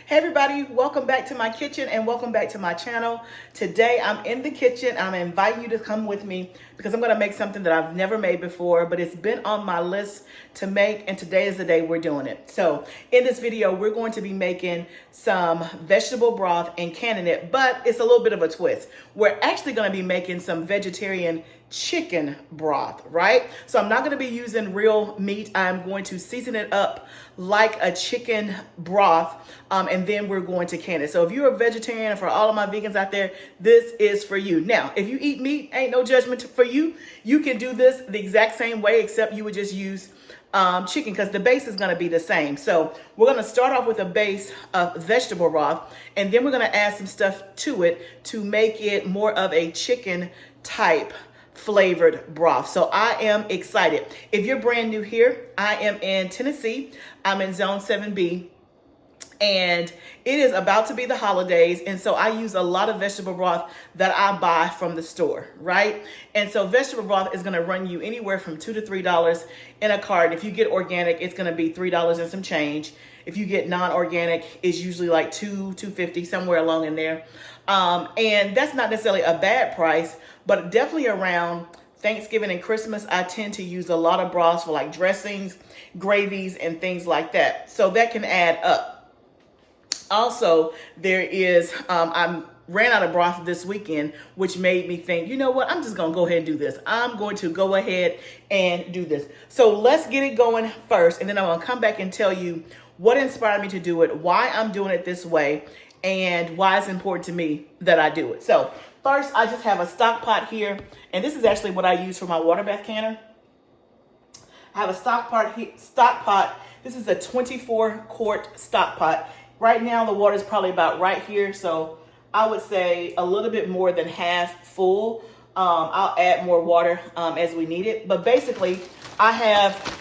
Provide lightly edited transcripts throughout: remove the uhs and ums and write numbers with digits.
Hey everybody, welcome back to my kitchen and welcome back to my channel. Today I'm in the kitchen. I'm inviting you to come with me because I'm going to make something that I've never made before, but it's been on my list to make, and today is the day we're doing it. So in this video, we're going to be making some vegetable broth and canning it, but it's a little bit of a twist. We're actually going to be making some vegetarian chicken broth, right? So I'm not going to be using real meat. I'm going to season it up like a chicken broth, and then we're going to can it. So if you're a vegetarian, for all of my vegans out there, this is for you. Now, if you eat meat, ain't no judgment for you. You can do this the exact same way, except you would just use chicken, because the base is going to be the same. So we're going to start off with a base of vegetable broth, and then we're going to add some stuff to it to make it more of a chicken type flavored broth. So I am excited. If you're brand new here, I am in Tennessee. I'm in Zone 7B. And it is about to be the holidays, and so I use a lot of vegetable broth that I buy from the store, right? And so vegetable broth is going to run you anywhere from $2 to $3 in a carton. If you get organic, it's going to be $3 and some change. If you get non-organic, it's usually like $2.50, somewhere along in there. And that's not necessarily a bad price, but definitely around Thanksgiving and Christmas, I tend to use a lot of broths for like dressings, gravies, and things like that. So that can add up. Also, there is, I ran out of broth this weekend, which made me think, you know what, I'm just going to go ahead and do this. I'm going to go ahead and do this. So let's get it going first, and then I'm going to come back and tell you what inspired me to do it, why I'm doing it this way, and why it's important to me that I do it. So first, I just have a stock pot here, and this is actually what I use for my water bath canner. I have a stock pot. This is a 24-quart stock pot. Right now, the water is probably about right here, so I would say a little bit more than half full. I'll add more water as we need it. But basically, I have,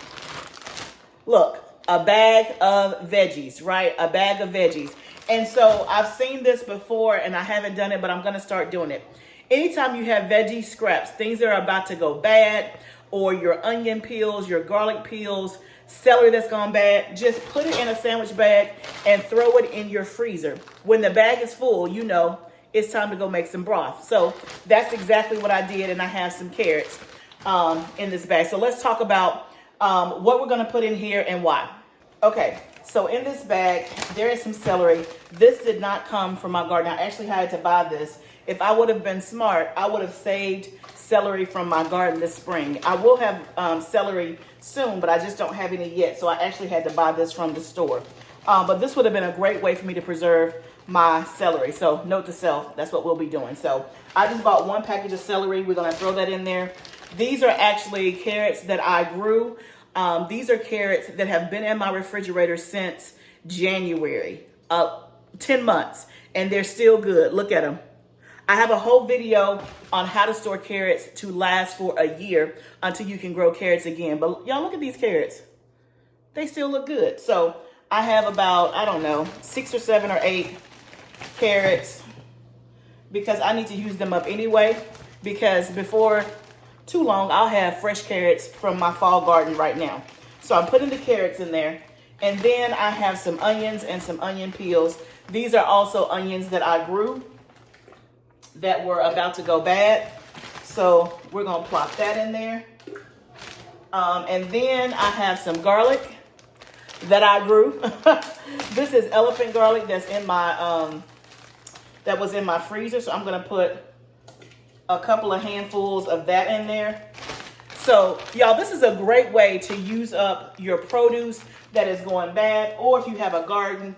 look, a bag of veggies, right? A bag of veggies. And so I've seen this before, and I haven't done it, but I'm going to start doing it. Anytime you have veggie scraps, things that are about to go bad, or your onion peels, your garlic peels, celery that's gone bad, just put it in a sandwich bag and throw it in your freezer. When the bag is full, you know it's time to go make some broth. So that's exactly what I did, and I have some carrots in this bag. So let's talk about what we're going to put in here and why. Okay, so in this bag, there is some celery. This did not come from my garden. I actually had to buy this. If I would have been smart, I would have saved celery from my garden this spring. I will have celery soon, but I just don't have any yet. So I actually had to buy this from the store. But this would have been a great way for me to preserve my celery. So note to self, that's what we'll be doing. So I just bought one package of celery. We're going to throw that in there. These are actually carrots that I grew. These are carrots that have been in my refrigerator since January, 10 months, and they're still good. Look at them. I have a whole video on how to store carrots to last for a year until you can grow carrots again. But y'all, look at these carrots. They still look good. So I have about, I don't know, 6 or 7 or 8 carrots because I need to use them up anyway, because before too long, I'll have fresh carrots from my fall garden right now. So I'm putting the carrots in there. And then I have some onions and some onion peels. These are also onions that I grew that were about to go bad. So we're going to plop that in there. And then I have some garlic that I grew. This is elephant garlic that's in my, that was in my freezer. So I'm going to put a couple of handfuls of that in there. So y'all, this is a great way to use up your produce that is going bad, or if you have a garden,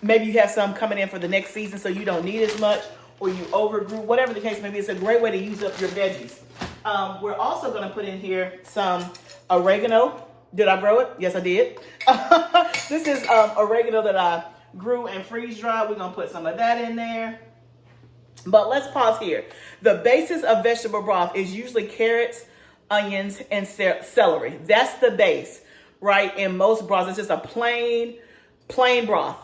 maybe you have some coming in for the next season so you don't need as much, or you overgrew, whatever the case may be. It's a great way to use up your veggies. We're also going to put in here some oregano. Did I grow it? Yes, I did. This is oregano that I grew and freeze dried. We're going to put some of that in there. But let's pause here. The basis of vegetable broth is usually carrots, onions, and celery. That's the base, right? In most broths, it's just a plain broth.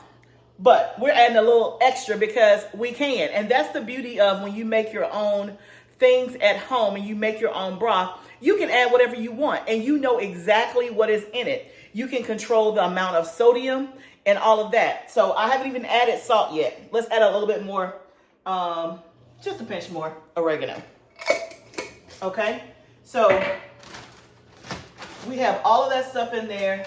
But we're adding a little extra because we can. And that's the beauty of when you make your own things at home and you make your own broth, you can add whatever you want and you know exactly what is in it. You can control the amount of sodium and all of that. So I haven't even added salt yet. Let's add a little bit more, just a pinch more oregano. Okay, so we have all of that stuff in there,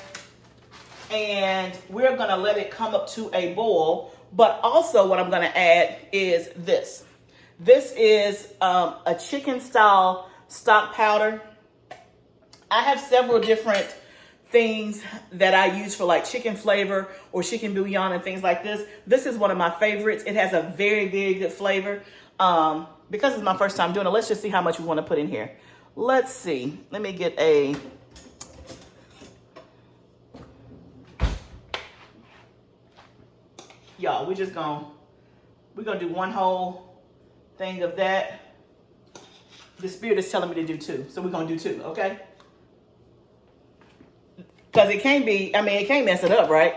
and we're gonna let it come up to a boil. But also what I'm gonna add is this. This is a chicken style stock powder. I have several different things that I use for like chicken flavor or chicken bouillon and things like this. This is one of my favorites. It has a very, very good flavor. Because it's my first time doing it, let's just see how much we want to put in here. Let's see. Let me get a... Y'all, we're gonna do one whole thing of that. The Spirit is telling me to do 2, so we're gonna do 2, okay? Because it can't be, I mean, it can't mess it up, right?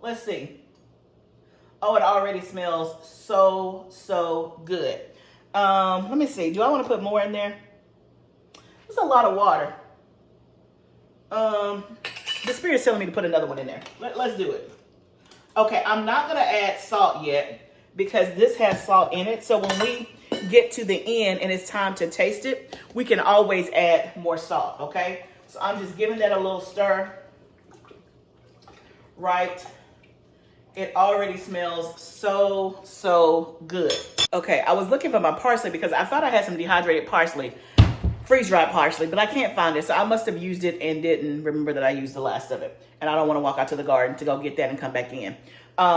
Let's see. Oh, it already smells so good. Let me see. Do I want to put more in there? It's a lot of water. The Spirit's telling me to put another one in there. Let's do it. Okay, I'm not going to add salt yet because this has salt in it. So when we get to the end and it's time to taste it, we can always add more salt, okay? So I'm just giving that a little stir. Right. It already smells so good. Okay, I was looking for my parsley because I thought I had some dehydrated parsley, freeze-dried parsley, but I can't find it. So I must have used it and didn't remember that I used the last of it. And I don't want to walk out to the garden to go get that and come back in.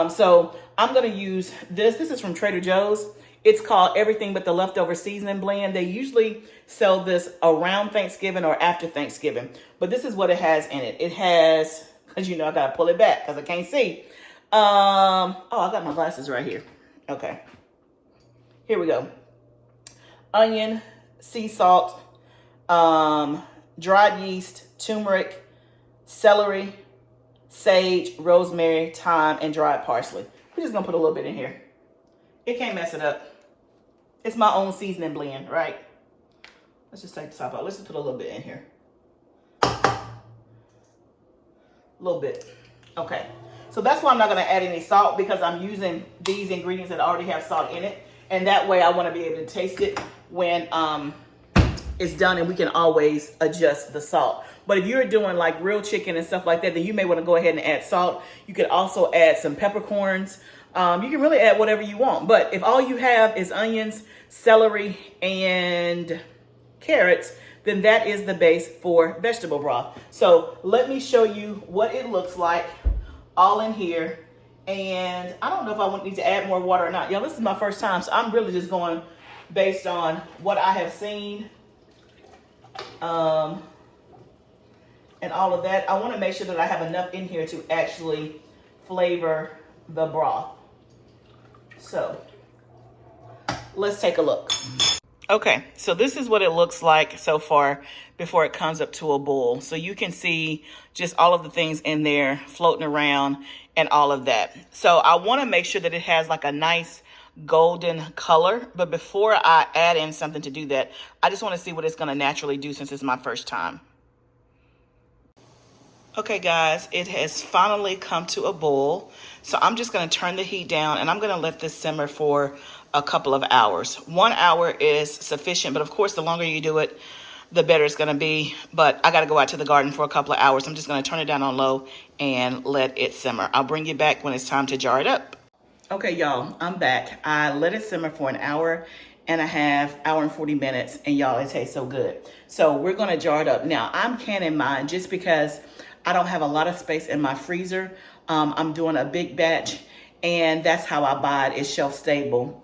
So I'm going to use this. This is from Trader Joe's. It's called Everything But the Leftover Seasoning Blend. They usually sell this around Thanksgiving or after Thanksgiving. But this is what it has in it. It has, because you know I got to pull it back because I can't see. Oh, I got my glasses right here. Okay. Here we go. Onion, sea salt, dried yeast, turmeric, celery, sage, rosemary, thyme, and dried parsley. We're just going to put a little bit in here. It can't mess it up. It's my own seasoning blend, right? Let's just take the top out. Let's just put a little bit in here. A little bit. Okay. So that's why I'm not going to add any salt, because I'm using these ingredients that already have salt in it. And that way I want to be able to taste it when it's done, and we can always adjust the salt. But if you're doing like real chicken and stuff like that, then you may want to go ahead and add salt. You could also add some peppercorns. You can really add whatever you want. But if all you have is onions, celery, and carrots, then that is the base for vegetable broth. So let me show you what it looks like all in here. And I don't know if I need to add more water or not. Y'all, this is my first time, so I'm really just going based on what I have seen. And all of that. I want to make sure that I have enough in here to actually flavor the broth. So let's take a look. Okay, so this is what it looks like so far before it comes up to a boil. So you can see just all of the things in there floating around and all of that. So I want to make sure that it has like a nice golden color. But before I add in something to do that, I just want to see what it's going to naturally do since it's my first time. Okay, guys, it has finally come to a boil. So I'm just going to turn the heat down, and I'm going to let this simmer for a couple of hours. 1 hour is sufficient, but of course, the longer you do it, the better it's going to be. But I got to go out to the garden for a couple of hours. I'm just going to turn it down on low and let it simmer. I'll bring you back when it's time to jar it up. Okay, y'all, I'm back. I let it simmer for an hour and a half, hour and 40 minutes, and y'all, it tastes so good. So we're going to jar it up. Now, I'm canning mine just because I don't have a lot of space in my freezer. I'm doing a big batch, and that's how I buy it. It's shelf stable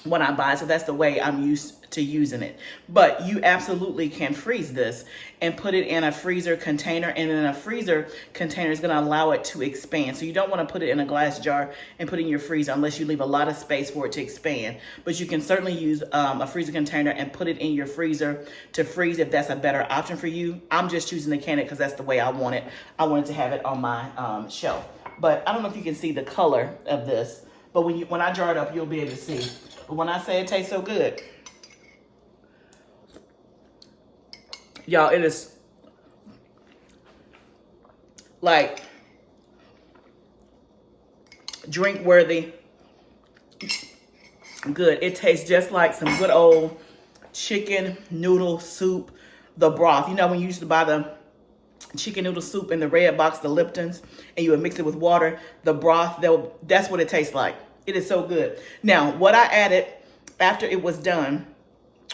when I buy it, so that's the way I'm used to using it. But you absolutely can freeze this and put it in a freezer container, and then a freezer container is going to allow it to expand. So you don't want to put it in a glass jar and put it in your freezer unless you leave a lot of space for it to expand. But you can certainly use a freezer container and put it in your freezer to freeze if that's a better option for you. I'm just choosing to can it because that's the way I want it. I wanted to have it on my shelf. But I don't know if you can see the color of this, but when I jar it up, you'll be able to see. But when I say it tastes so good, y'all, it is like drink worthy. Good. It tastes just like some good old chicken noodle soup, the broth. You know, when you used to buy the chicken noodle soup in the red box, the Lipton's, and you would mix it with water, the broth, that's what it tastes like. It is so good. Now, what I added after it was done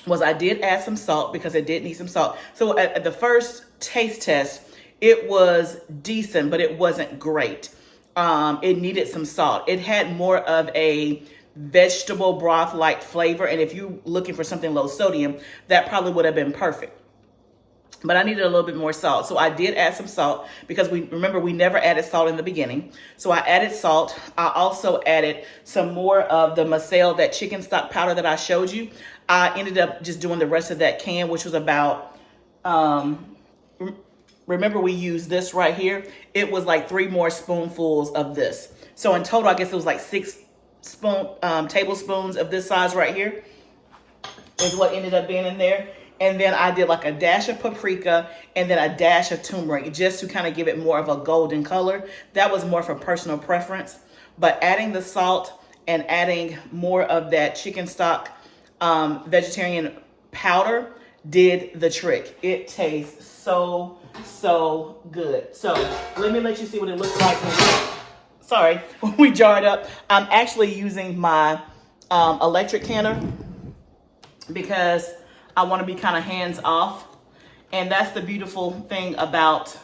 was I did add some salt because it did need some salt. So at the first taste test, it was decent, but it wasn't great. It needed some salt. It had more of a vegetable broth-like flavor, and if you're looking for something low sodium, that probably would have been perfect. But I needed a little bit more salt. So I did add some salt because remember we never added salt in the beginning. So I added salt. I also added some more of the Macel, that chicken stock powder that I showed you. I ended up just doing the rest of that can, which was about, remember we used this right here. It was like 3 more spoonfuls of this. So in total, I guess it was like 6 tablespoons of this size right here is what ended up being in there. And then I did like a dash of paprika and then a dash of turmeric just to kind of give it more of a golden color. That was more for personal preference. But adding the salt and adding more of that chicken stock vegetarian powder did the trick. It tastes so, so good. So let me let you see what it looks like when we jar it up. I'm actually using my electric canner because I want to be kind of hands off. And that's the beautiful thing about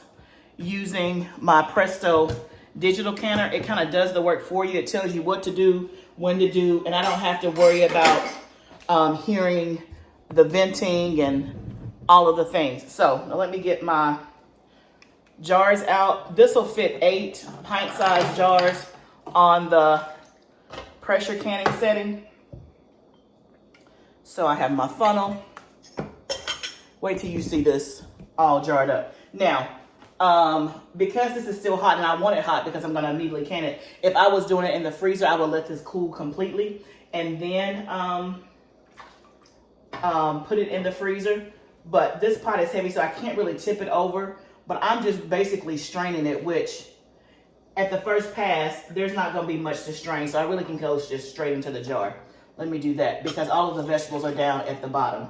using my Presto digital canner. It kind of does the work for you. It tells you what to do, when to do, and I don't have to worry about hearing the venting and all of the things. So now let me get my jars out. This will fit 8 pint-sized jars on the pressure canning setting. So I have my funnel. Wait till you see this all jarred up. Now, because this is still hot, and I want it hot because I'm going to immediately can it. If I was doing it in the freezer, I would let this cool completely and then put it in the freezer. But this pot is heavy, so I can't really tip it over. But I'm just basically straining it, which at the first pass, there's not going to be much to strain. So I really can go just straight into the jar. Let me do that because all of the vegetables are down at the bottom.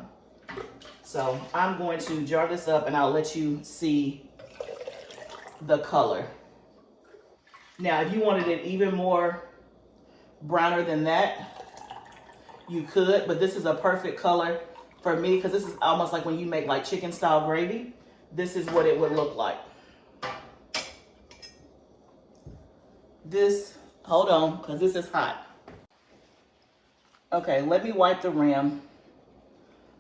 So I'm going to jar this up and I'll let you see the color. Now, if you wanted it even more browner than that, you could, but this is a perfect color for me because this is almost like when you make like chicken style gravy. This is what it would look like. This, hold on, because this is hot. Okay, let me wipe the rim.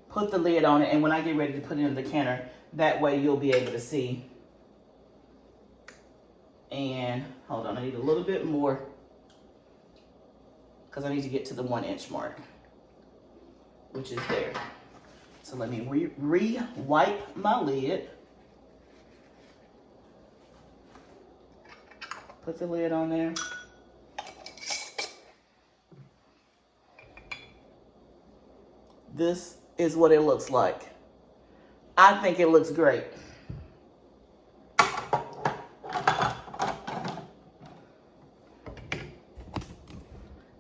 Put the lid on it, and when I get ready to put it in the canner, that way you'll be able to see. And hold on, I need a little bit more because I need to get to the 1 inch mark, which is there. So let me re-wipe my lid. Put the lid on there. This is what it looks like. I think it looks great.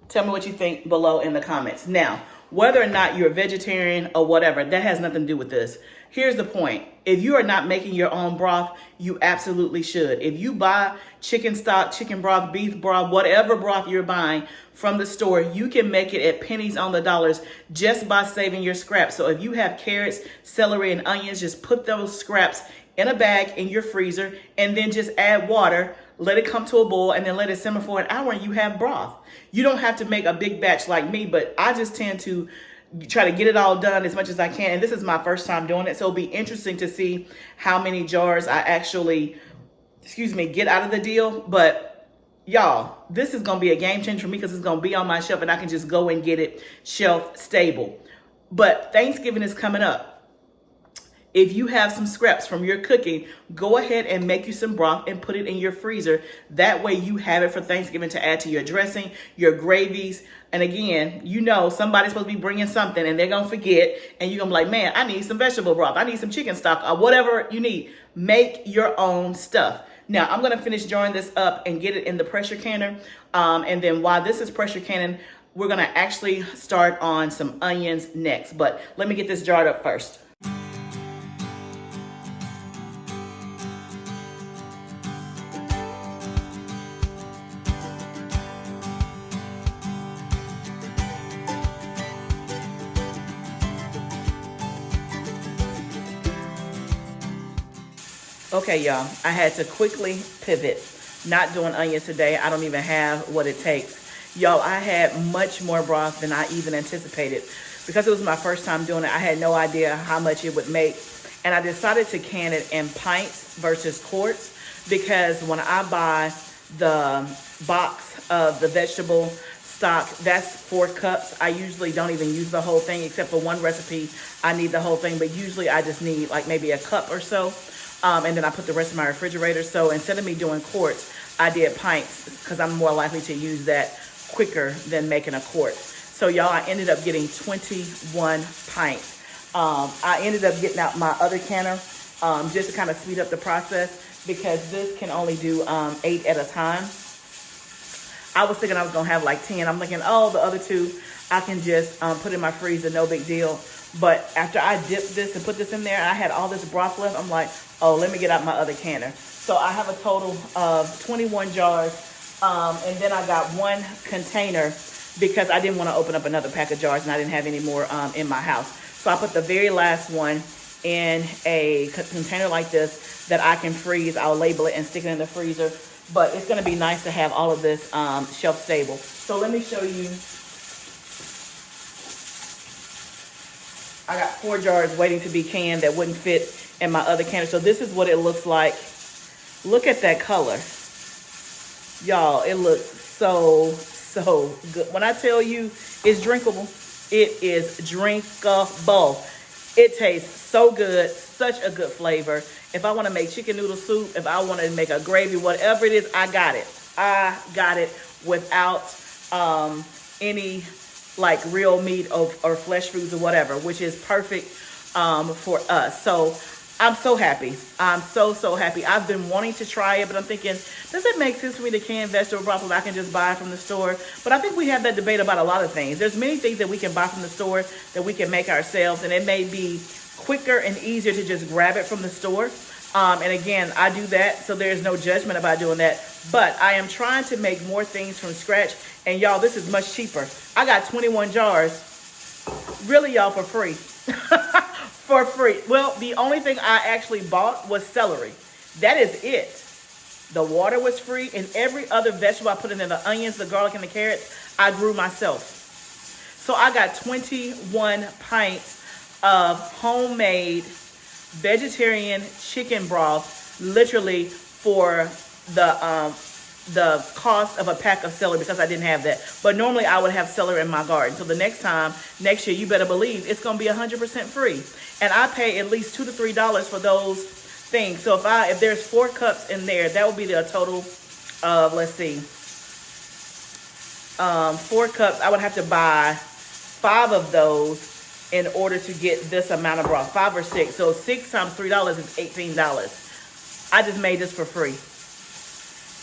Tell me what you think below in the comments. Now, whether or not you're a vegetarian or whatever, that has nothing to do with this. Here's the point. If you are not making your own broth, you absolutely should. If you buy chicken stock, chicken broth, beef broth, whatever broth you're buying from the store, you can make it at pennies on the dollars just by saving your scraps. So if you have carrots, celery, and onions, just put those scraps in a bag in your freezer and then just add water, let it come to a boil, and then let it simmer for an hour and you have broth. You don't have to make a big batch like me, but I just tend to try to get it all done as much as I can. And this is my first time doing it. So it'll be interesting to see how many jars I actually, get out of the deal. But y'all, this is going to be a game changer for me because it's going to be on my shelf and I can just go and get it shelf stable. But Thanksgiving is coming up. If you have some scraps from your cooking, go ahead and make you some broth and put it in your freezer. That way you have it for Thanksgiving to add to your dressing, your gravies. And again, you know somebody's supposed to be bringing something and they're going to forget. And you're going to be like, man, I need some vegetable broth. I need some chicken stock or whatever you need. Make your own stuff. Now I'm gonna finish jarring this up and get it in the pressure canner. And then while this is pressure canning, we're gonna actually start on some onions next. But let me get this jarred up first. Okay, y'all, I had to quickly pivot. Not doing onions today. I don't even have what it takes. Y'all, I had much more broth than I even anticipated. Because it was my first time doing it, I had no idea how much it would make. And I decided to can it in pints versus quarts, because when I buy the box of the vegetable stock, that's 4 cups. I usually don't even use the whole thing, except for one recipe I need the whole thing, but usually I just need like maybe a cup or so. And then I put the rest in my refrigerator. So instead of me doing quarts, I did pints, because I'm more likely to use that quicker than making a quart. So y'all, I ended up getting 21 pints. I ended up getting out my other canner just to kind of speed up the process, because this can only do 8 at a time. I was thinking I was gonna have like 10. I'm thinking, oh, the other 2 I can just put in my freezer, no big deal. But after I dipped this and put this in there, I had all this broth left. I'm like, oh, let me get out my other canner. So I have a total of 21 jars. And then I got 1 container, because I didn't want to open up another pack of jars and I didn't have any more in my house. So I put the very last one in a container like this that I can freeze. I'll label it and stick it in the freezer. But it's going to be nice to have all of this shelf stable. So let me show you. I got 4 jars waiting to be canned that wouldn't fit in my other canner. So this is what it looks like. Look at that color. Y'all, it looks so good. When I tell you it's drinkable, it is drinkable. It tastes so good, such a good flavor. If I want to make chicken noodle soup, if I want to make a gravy, whatever it is, I got it. I got it without any like real meat or flesh foods or whatever, which is perfect for us. So I'm so happy. I'm so happy. I've been wanting to try it, but I'm thinking, does it make sense for me to can vegetable broth that I can just buy from the store? But I think we have that debate about a lot of things. There's many things that we can buy from the store that we can make ourselves, and it may be quicker and easier to just grab it from the store. And again, I do that, so there's no judgment about doing that. But I am trying to make more things from scratch, and y'all, this is much cheaper. I got 21 jars, really, y'all, for free. For free. Well, the only thing I actually bought was celery. That is it. The water was free, and every other vegetable I put in there, the onions, the garlic, and the carrots, I grew myself. So I got 21 pints of homemade vegetarian chicken broth, literally for the cost of a pack of celery, because I didn't have that. But normally I would have celery in my garden. So the next year, you better believe it's going to be 100% free. And I pay at least $2 to $3 for those things. So if there's 4 cups in there, that would be the total of, let's see, 4 cups. I would have to buy 5 of those in order to get this amount of broth, 5 or 6. So 6 times $3 is $18. I just made this for free.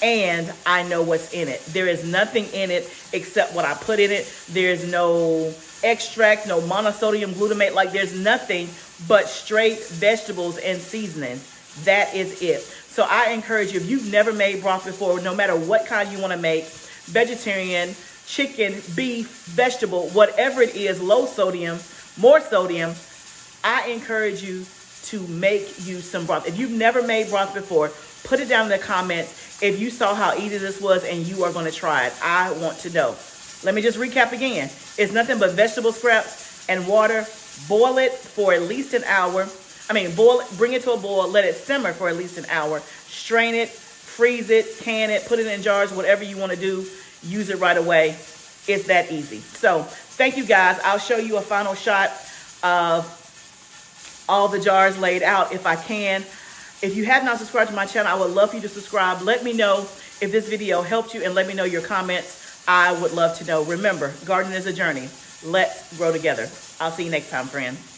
And I know what's in it. There is nothing in it except what I put in it. There's no extract, no monosodium glutamate. Like, there's nothing but straight vegetables and seasonings. That is it. So I encourage you, if you've never made broth before, no matter what kind you want to make, vegetarian, chicken, beef, vegetable, whatever it is, low sodium, more sodium, I encourage you to make you some broth. If you've never made broth before, put it down in the comments if you saw how easy this was and you are going to try it. I want to know. Let me just recap again. It's nothing but vegetable scraps and water. Boil it for at least an hour. Boil it, bring it to a boil, let it simmer for at least an hour. Strain it, freeze it, can it, put it in jars, whatever you want to do. Use it right away. It's that easy. So thank you guys. I'll show you a final shot of all the jars laid out if I can. If you have not subscribed to my channel, I would love for you to subscribe. Let me know if this video helped you, and let me know your comments. I would love to know. Remember, gardening is a journey. Let's grow together. I'll see you next time, friends.